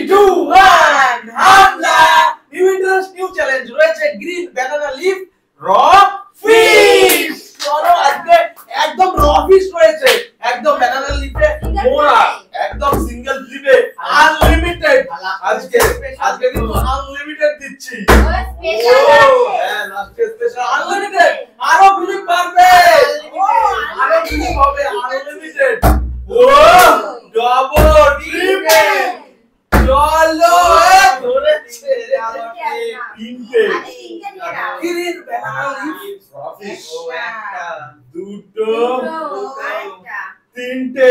2 1 হামলা new interest new challenge রয়েছে green banana leaf র ফিশ চলো আজকে একদম র ফিশ রয়েছে একদম ব্যানানা লিফে মোরা একদম সিঙ্গেল লিফে আনলিমিটেড আজকে কিন্তু আনলিমিটেড দিচ্ছি হ্যাঁ লাস্ট স্পেশাল আনলিমিটেড আরো বিলিভ পারবে আরো বিলিভ হবে আনলিমিটেড ও ডাবল ট্রিপল চলো ধরেছে তিনটে গ্রিন ব্যানানা লিফ ফিশ একটা দুটো তিনটে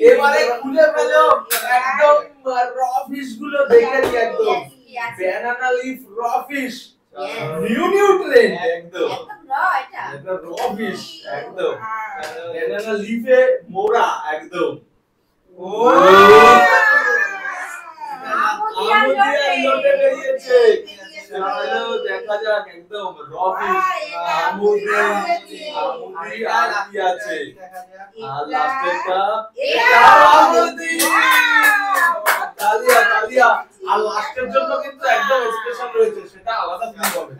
এবারে খুলে ফেলো একদম র ফিশ গুলো দেখে নি একদম ব্যানানা লিফ র ফিশ নিউ ট্রেন্ড একদম এটা র ফিশ একদম ব্যানানা লিফে মোরা একদম ও আমুদিয়া লোটে বেরিয়েছে চলো দেখা যাক একদম র ফিশ আমুদিয়া আর কি আছে আর লাস্টেরটা আমুদিয়া তালিয়া আর লাস্টের জন্য কিন্তু একদম স্পেশাল রয়েছে সেটা আলাদা ফিল হবে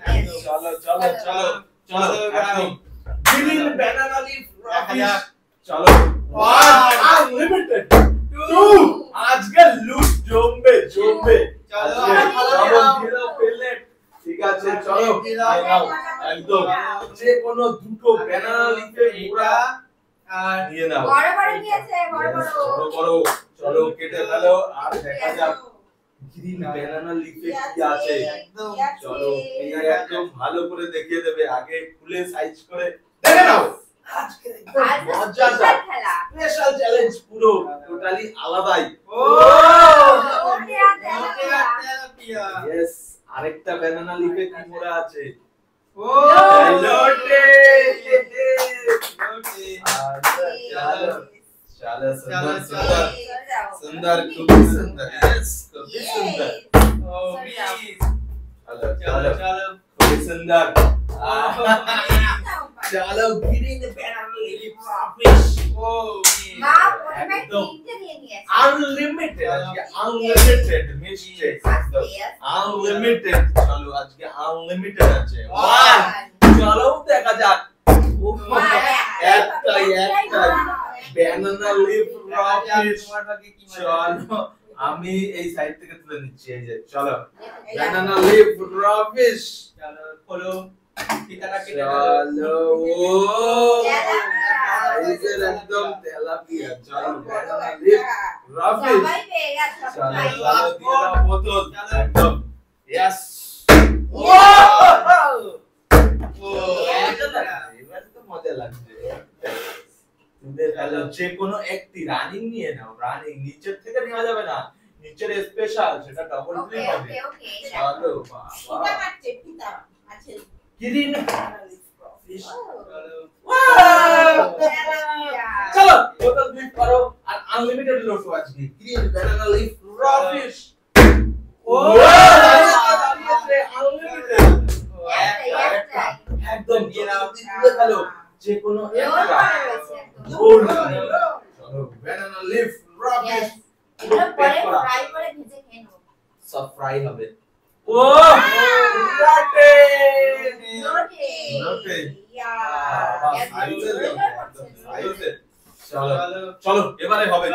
চলো একদম গ্রিন ব্যানানা লিফ র ফিশ চলো 1 আনলিমিটেড 2 আজকে লুট জমবে চলো প্লেট ঠিক আছে চলো একদম যে কোন দুটো ব্যানানা লিফে মোরা আর নিয়ে নাও বড় চলো কেটে ফেলো আর দেখা যাক গ্রিন ব্যানানা লিফে কি আছে চলো এই একদম ভালো করে দেখিয়ে দেবে আগে খুলে সাইজ করে দেখে নাও আজকে মজাদার স্পেশাল চ্যালেঞ্জ পুরো টোটালি আলাদাই ও यस আরেকটা ব্যানানা লিফে কি মোড়া আছে ও লোটে চলো সুন্দর খুব সুন্দর यस খুব সুন্দর ও চলো খুব সুন্দর चलो ग्रीन ব্যানানা লিফ ফিশ ও আনলিমিটেড মিষ্টি আনলিমিটেড চলো আজকে আনলিমিটেড আছে 1 চলো দেখা যাক একটাই ব্যানানা লিফ ফিশ চলো আমি এই সাইড থেকে তুলে নিচ্ছি এই যে চলো ব্যানানা লিফ ফিশ চলো খোলো চলো একদম তেলাপিয়া চলো ব্যানানা লিফ ফিশ চলো বোতল একদম यस এবার তো মজা লাগছে তুলে ফেলো যে কোনো একটি রানিং নিয়ে নাও রানিং নিচের থেকে নেওয়া যাবে না নিচের স্পেশাল সেটা ডাবল ট্রিপ হবে চলো বাবা পিতা আছে গ্রিন ফিশ চলো বোতল বিট করো আর আনলিমিটেড লোটো আজকে গ্রিন ব্যানানা লিফ র ফিশ ও আনলিমিটেড একদম তুলে ফেলো যে কোনো একটা চলো ব্যানানা লিফ র ফিশ পুরো প্যাক করা ফ্রাই করে ভেজে খেয়ে নাও সব ফ্রাই হবে ও লোটে চলো এবারে হবে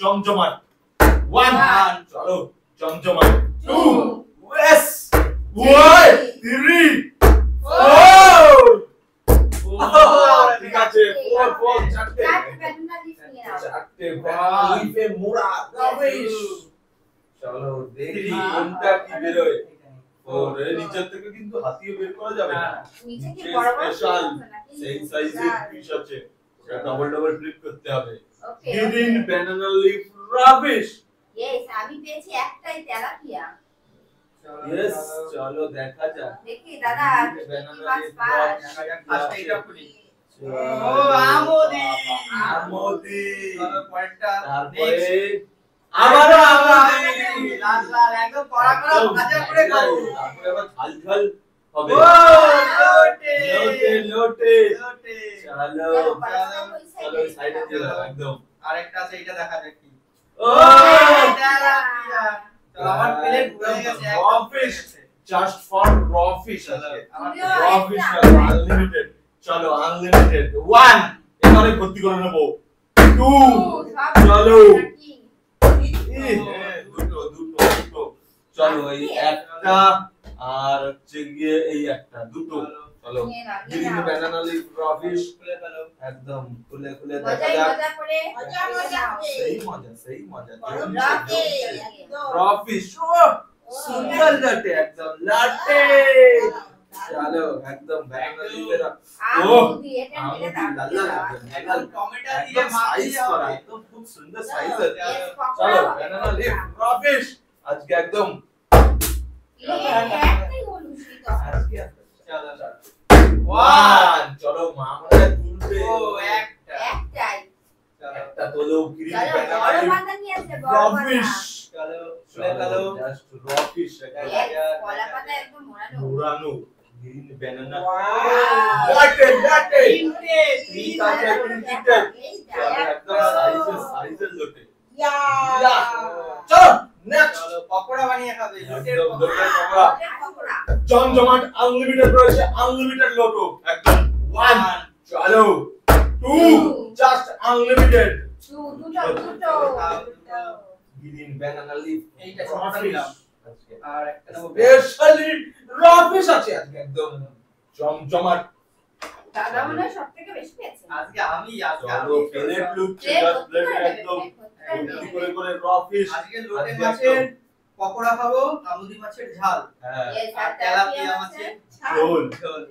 জমজমাট 1 চলো জমজমাট 2 yes 3 4 ঠিক আছে 4 চারটে লিফে মোড়া রমেশ চলো দেখি কোনটা কি বেরোয় ওরে নিচের থেকে কিন্তু হাতিয়ে বের করা যাবে না নিচে কি বড় বড় স্পেশাল সেই সাইজের ফিশ আছে ওটা ডাবল ফ্লিপ করতে হবে green banana leaf rubbish yes আমি পেয়েছি একটাই তেলাপিয়া यस চলো দেখা যাক দেখি দাদা ব্যানানা লিফ ফার্স্ট এইটা খুলি ও আমোদি চলো পয়েন্টটা তারপরে আবারো আমোদি লাল লাল একদম কড়া কড়া ভাজা করে খাও তারপরে আবার ঝাল হবে ও লোটে চলো সাইডে চলো একদম আরেকটা আছে এটা দেখা দেখি ও তেলাপিয়া আমার প্লেট ভরে গেছে raw fish just for raw fish আজকে তুমিও raw একটা। fish unlimited চলো unlimited 1 এবারে ভর্তি করে নেব 2 চলো দুটো চলো এই একটা আর হচ্ছে গিয়ে এই একটা দুটো চলো green banana leaf raw fish খুলে ফেলো একদম খুলে খুলে দেখা মজাই যাক মজা করে সেই মজা raw raw fish সুন্দর লাটে একদম লাটে চলো একদম ব্যানানা লিফের আমুদি এটা মিলে একদম টমেটো দিয়ে সাইজ মাখিয়ে করা হবে একদম খুব সুন্দর সাইজ আছে চলো ব্যানানা লিফ raw fish আজকে একদম একটাই হলো শুধু আজকে চলো ওয়ান চলো মা আমাদের তুলবে ও একটা একটাই চলো একটা তোলো গ্রিন চলো ব্যানানা বড় লিফ পাতা নিয়ে আসবে বড় raw পাতা fish চলো খুলে ফেলো জাস্ট raw fish কলা পাতা একদম মোড়ানো মুরানো গ্রিন ব্যানানা Wow! লাটে লাটে তিনটে তিনটা তিনটে একদম সাইজের লোটে চলো নেক্সট চলো পকোড়া বানিয়ে খাবে লুটের একদম পকোড়া লোটের পকোড়া জমজমাট আনলিমিটেড রয়েছে আনলিমিটেড লোটো একদম 1 চলো 2 জাস্ট আনলিমিটেড দুটো গ্রিন ব্যানানা লিফ এইটা ছোটটা নিলাম। আর একটা নেবো স্পেশালি র ফিশ আছে আজকে একদম জমজমাট দাদা মনে হয় সবথেকে বেশি পেয়েছে আজকে আমি চলো প্লেট লুটছে জাস্ট প্লেট একদম ভর্তি করে করে র ফিশ আজকে লোটে মাছের পকোড়া খাবো আমুদি মাছের ঝাল হ্যাঁ আর তেলাপিয়া মাছের ঝোল ঝোল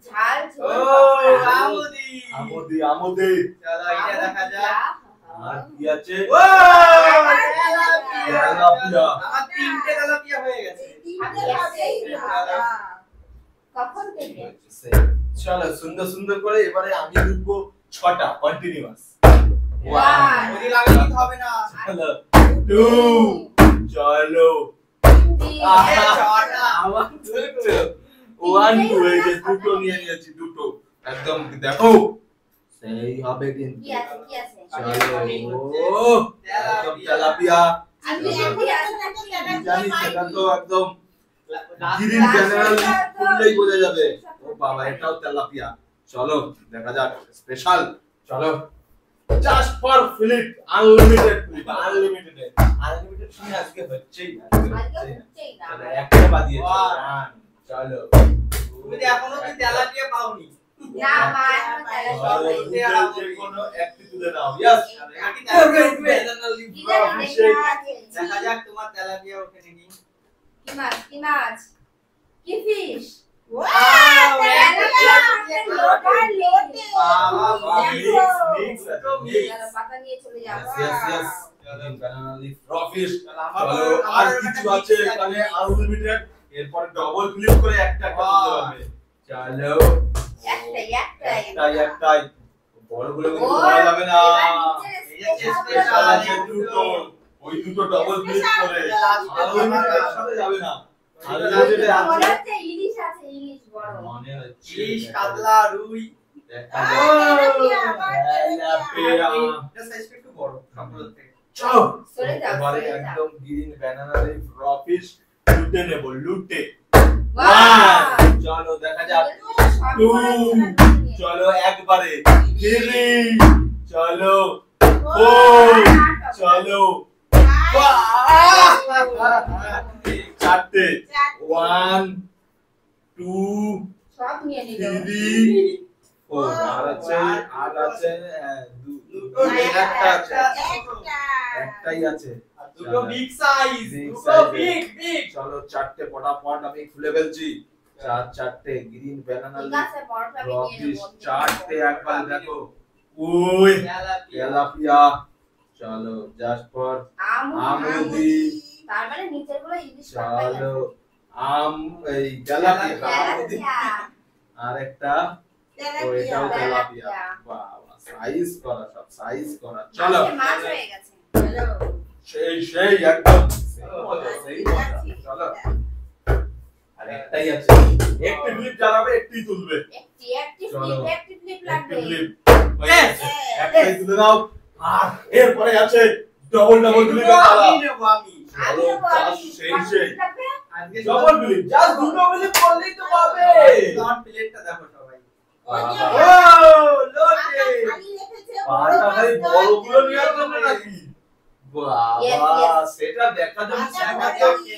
ঝাল ও ঝোল আমুদি আমোদি আমোদি চলো এটা দেখা যাক আর কি আছে ও তেলাপিয়া। আমার তিনটে তেলাপিয়া হয়ে গেছে কখন থেকে চলো সুন্দর সুন্দর করে এবারে আমি ঢুকবো 6টা কন্টিনিউয়াস One. ওই লাগে নিতে হবে না চলো 2 চলো ছটা আমার দুটো 1 2 এই যে দুটো নিয়ে নিয়েছি দুটো একদম দেখো সেই হবে কিন্তু কি আছে কি আছে চলো একদম তেলাপিয়া আমি কি আছে জানি সেটা তো একদম গ্রিন ব্যানানা লিফ খুললেই বোঝা যাবে ও বাবা এটাও তেলাপিয়া চলো দেখা যাক স্পেশাল চলো জাস্ট ফর ফিলিপ আনলিমিটেড শুনে আজকে হচ্ছেই না চলো একটা বাদিয়ে চলো তুমি তো এখনো কি তেলাপিয়া পাওনি না মা এখন তাহলে সব চলো, হয়েছে। যে কোনো একটি তুলে নাও ইয়েস নাকি তেলাপিয়া উঠবে? কি জানি দেখা যাক তোমার তেলাপিয়া ওঠে নাকি কি মাছ কি মাছ কি ফিশ পাতা নিয়ে চলে যাও banana leaf raw fish চলো আর কিছু আছে এখানে আনলিমিটেড এরপর ডবল ক্লিক করে একটা করতে হবে চলো একটাই বড়গুলো কিন্তু করা যাবে না স্পেশাল আছে দুটো ওই দুটো ডবল ক্লিক করে আনলিমিটেড সাথে যাবে না আনলিমিটেড আছে ইলিশ আছে ইলিশ বড় মনে হচ্ছে ইলিশ কাতলা রুই দেখা যাক এটা সাইজটা একটু বড় সবগুলোর থেকে চলো সরে যাও, এবারে সরে যাও। একদম গ্রিন ব্যানানা লিফ র ফিশ লুটে নেব লুটে বাহ! চলো দেখা যাক চলো একবারে 3 চলো 4 চলো চারটে 1 2 সব নিয়ে নিল 3 4 আর আছে দুটো একটা আছে একটাই আছে দুটো বিগ সাইজ Big দুটো size বিগ বিগ চলো চারটে ফটাফট আমি খুলে ফেলছি চারটে গ্রিন ব্যানানা ঠিক লিফ আছে বড়টা আমি raw নিয়ে fish নেব চারটে একবার দেখো ওই তেলাপিয়া তেলাপিয়া চলো জাস্ট ফর আমুদি তার মানে নিচের গুলো ইলিশ চলো আম এই তেলাপিয়া আমুদি আর একটা ওইটাও তেলাপিয়া বাবা সাইজ করা সব সাইজ করা চলো মাছ হয়ে গেছে সেই একদম সেই মজা চলো আর একটাই আছে একটি ক্লিপ জ্বালাবে একটি তুলবে একটি চলো। ফ্লিপ লাগবে একটি ক্লিপ একটাই তুলে দাও আর এরপরে আছে ডবল ক্লিপ এগুলো আমি নেবো আমি চলো জাস্ট সেই সেই আজকে ডবল বিলিপ জাস্ট দুটো বিলিপ করলেই তো পাবে ডট প্লেটটা দেখো সবাই ও লোটে পাটা খালি বড়গুলো নেওয়ার জন্য নাকি বাবা সেটা দেখা যাবে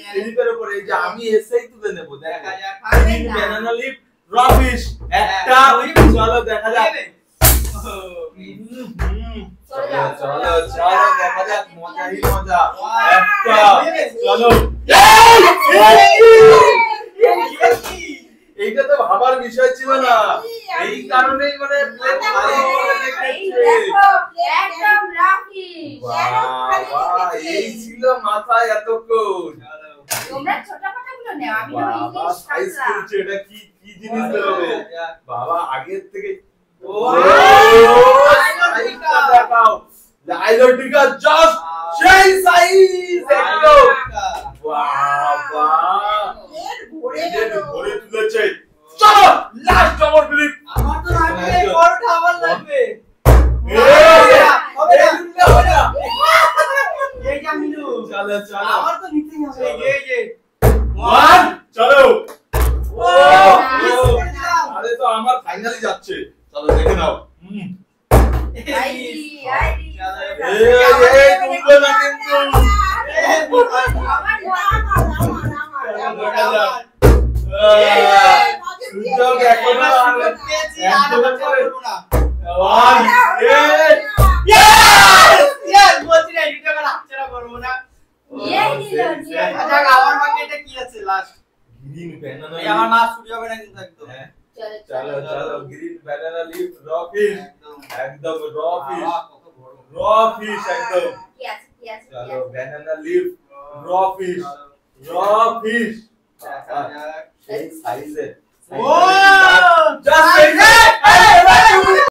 স্লিপের উপরে এই যে আমি এসেই তুলে নেব দেখা যাক গ্রিন ব্যানানা লিফ রফিশ একটা চলো দেখা যাক চলো চলো দেখা যাক মজাই মজা একটা চলো এইটা তো ভাবার বিষয় ছিল না এই কারণেই মানে প্লেন খালি করে রেখেছে একদম রাফিশ বাবা এই ছিল মাথায় এতক্ষণ তোমরা ছোটখাটোগুলো নাও আমি না বাবা ইংলিশ সাইজ কাঁচা করছে এটা কি কি জিনিস হবে বাবা আগের থেকে ও সাইজটা দেখাও লাইলোটিকা জাস্ট সেই সাইজ একদম বাবা ভরে তুলেছে চলো লাস্ট ডবল বিলিপ আমার তো লাগবে বড়টা আবার লাগবে এই যা মিনু চলো চলো আমার তো নিতেই হবে এই যে ওয়ান চলো ও মিস করে দিলাম আরে তো আমার ফাইনালি যাচ্ছে চলো দেখে নাও আইডি আইডি এই তুলবে না কিন্তু সুযোগ এখনো আর একদম করবো না ওয়ান গ্রিন ব্যানানা চলো চলো গ্রিন ব্যানানা লিফ রফিশ একদম রফিশ রফিশ একদম কি আছে কি আছে চলো ব্যানানা লিফ রফিশ রফিশ সেই সাইজে ও